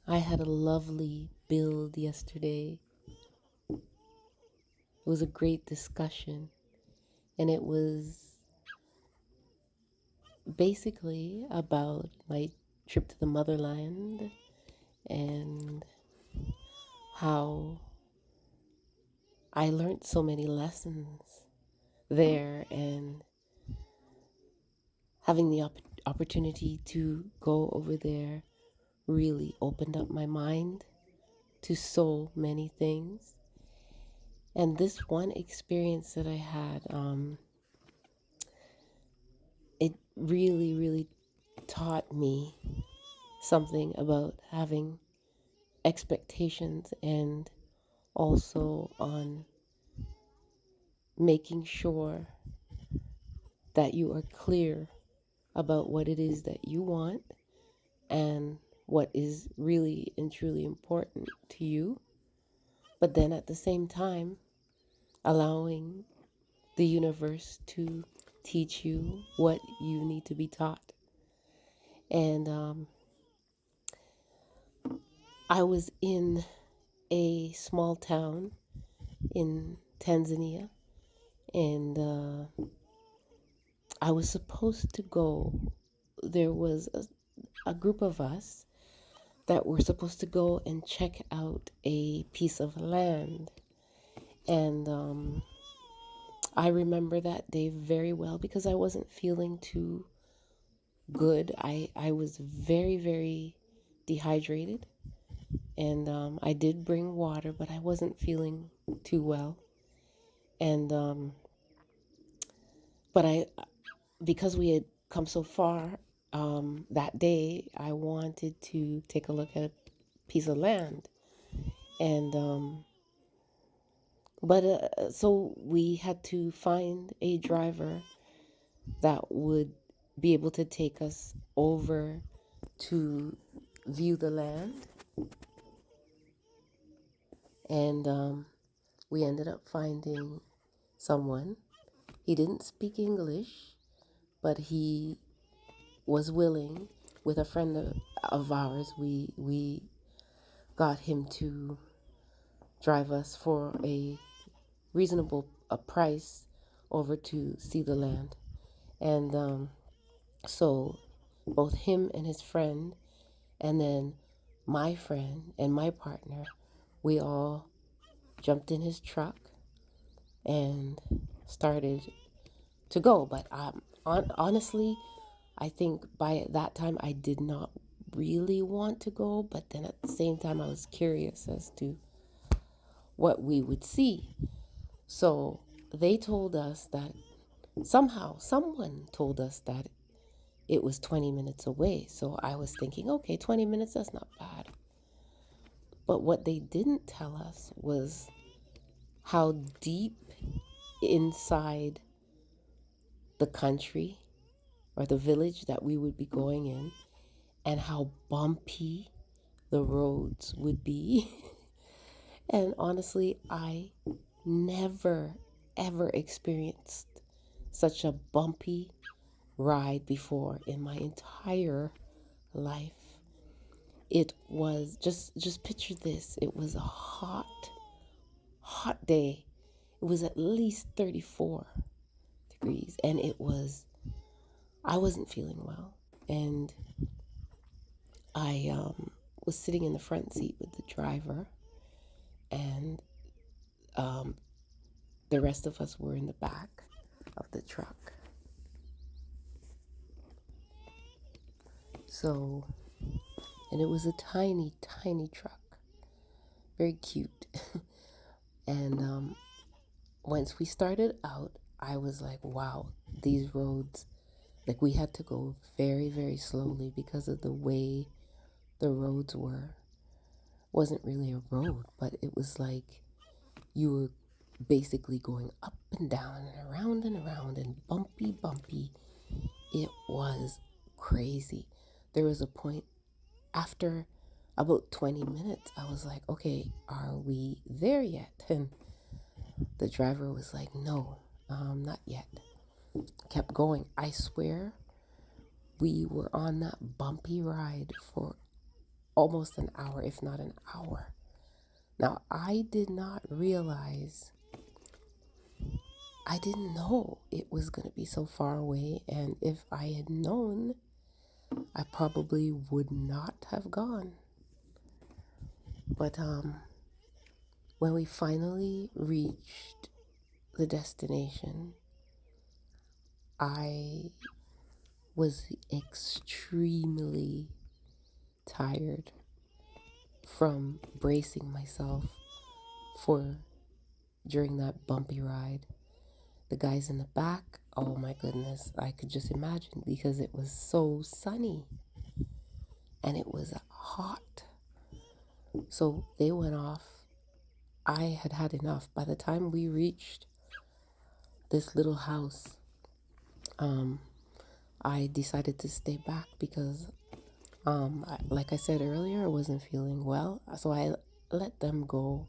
I had a lovely build yesterday. It was a great discussion, and it was basically about my trip to the motherland and how I learned so many lessons there, and having the opportunity to go over there really opened up my mind to so many things. And this one experience that I had, it really, really taught me something about having expectations and also on making sure that you are clear about what it is that you want and what is really and truly important to you. But then at the same time, allowing the universe to teach you what you need to be taught. And I was in a small town in Tanzania, and I was supposed to go. There was a group of us that were supposed to go and check out a piece of land. And I remember that day very well because I wasn't feeling too good. I was very, very dehydrated. And I did bring water, but I wasn't feeling too well. And but because we had come so far that day, I wanted to take a look at a piece of land. And so we had to find a driver that would be able to take us over to view the land. And we ended up finding someone. He didn't speak English, but he was willing. With a friend of ours, we got him to drive us for a reasonable price over to see the land. And so both him and his friend, and then my friend and my partner, we all jumped in his truck and started to go. But honestly, I think by that time I did not really want to go, but then at the same time I was curious as to what we would see. So they told us that someone told us that it was 20 minutes away. So I was thinking, okay, 20 minutes, that's not bad. But what they didn't tell us was how deep inside the country or the village that we would be going in, and how bumpy the roads would be. And honestly, I never, ever experienced such a bumpy ride before in my entire life. It was just picture this. It was a hot day. It was at least 34 degrees, and I wasn't feeling well. And I was sitting in the front seat with the driver, and the rest of us were in the back of the truck. So, and it was a tiny, tiny truck, very cute. And once we started out, I was like, wow, these roads, like we had to go very, very slowly because of the way the roads were. Wasn't really a road, but it was like you were basically going up and down and around and bumpy, bumpy. It was crazy. There was a point after about 20 minutes, I was like, okay, are we there yet? And the driver was like, no, not yet. Kept going. I swear we were on that bumpy ride for almost an hour, if not an hour. Now, I didn't know it was going to be so far away. And if I had known, I probably would not have gone. But when we finally reached the destination, I was extremely tired from bracing myself for during that bumpy ride. The guys in the back, oh my goodness, I could just imagine, because it was so sunny and it was hot. So they went off. I had had enough. By the time we reached this little house, I decided to stay back because, like I said earlier, I wasn't feeling well. So I let them go,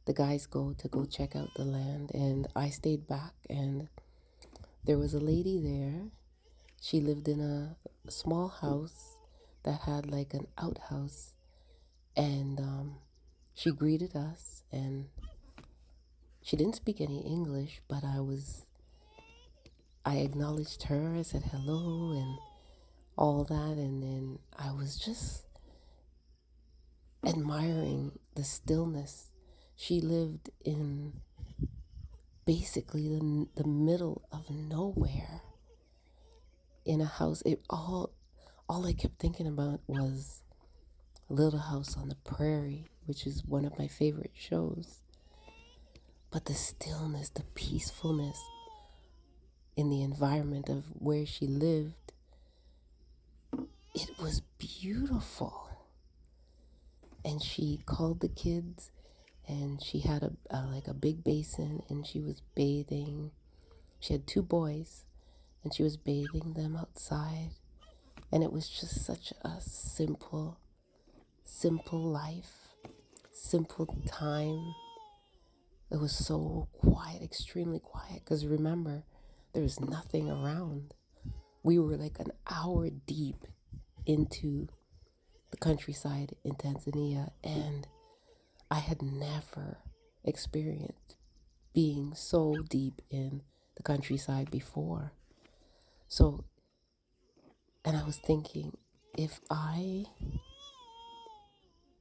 the guys go check out the land, and I stayed back. And there was a lady there. She lived in a small house that had like an outhouse, and she greeted us, and she didn't speak any English, but I acknowledged her. I said hello and all that, and then I was just admiring the stillness. She lived in basically the middle of nowhere in a house. All I kept thinking about was Little House on the Prairie, which is one of my favorite shows. But the stillness, the peacefulness in the environment of where she lived, it was beautiful. And she called the kids, and she had a big basin, and she was bathing. She had 2 boys, and she was bathing them outside. And it was just such a simple life, simple time. It was so quiet, extremely quiet, because remember, there was nothing around. We were like an hour deep into the countryside in Tanzania, and I had never experienced being so deep in the countryside before. So, and I was thinking, if I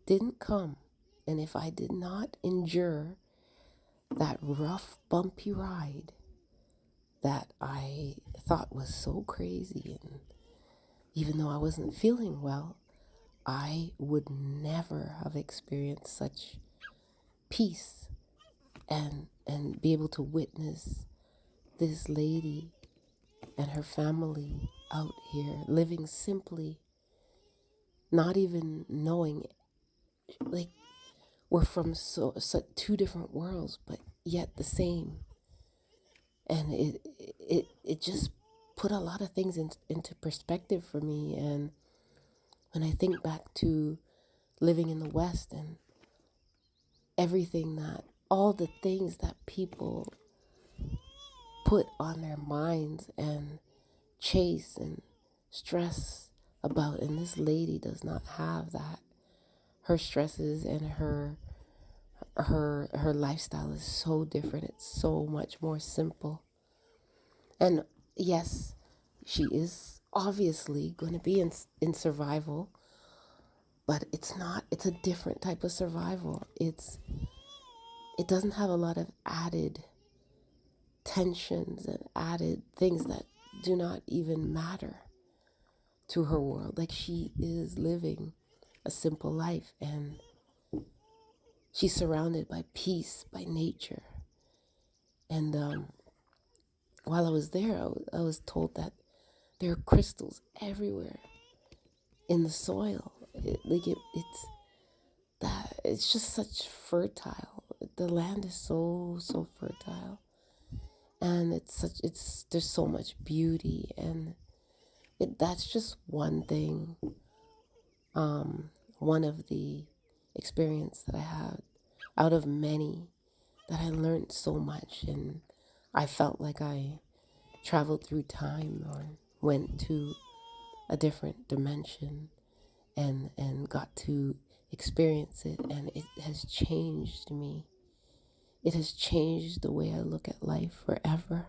didn't come, and if I did not endure that rough, bumpy ride that I thought was so crazy, and even though I wasn't feeling well, I would never have experienced such peace and be able to witness this lady and her family out here living simply, not even knowing, like, we're from so 2 different worlds, but yet the same. And it just put a lot of things into perspective for me. And when I think back to living in the West and all the things that people put on their minds and chase and stress about, and this lady does not have that. Her stresses and her lifestyle is so different. It's so much more simple. And yes, she is obviously going to be in survival, but it's a different type of survival. It doesn't have a lot of added tensions and added things that do not even matter to her world. Like, she is living a simple life, and she's surrounded by peace, by nature. And while I was there, I was told that there are crystals everywhere in the soil. It's just such fertile. The land is so fertile, and there's so much beauty, and that's just one thing. One of the experience that I had out of many, that I learned so much, and I felt like I traveled through time or went to a different dimension. and got to experience it, and it has changed me. It has changed the way I look at life forever.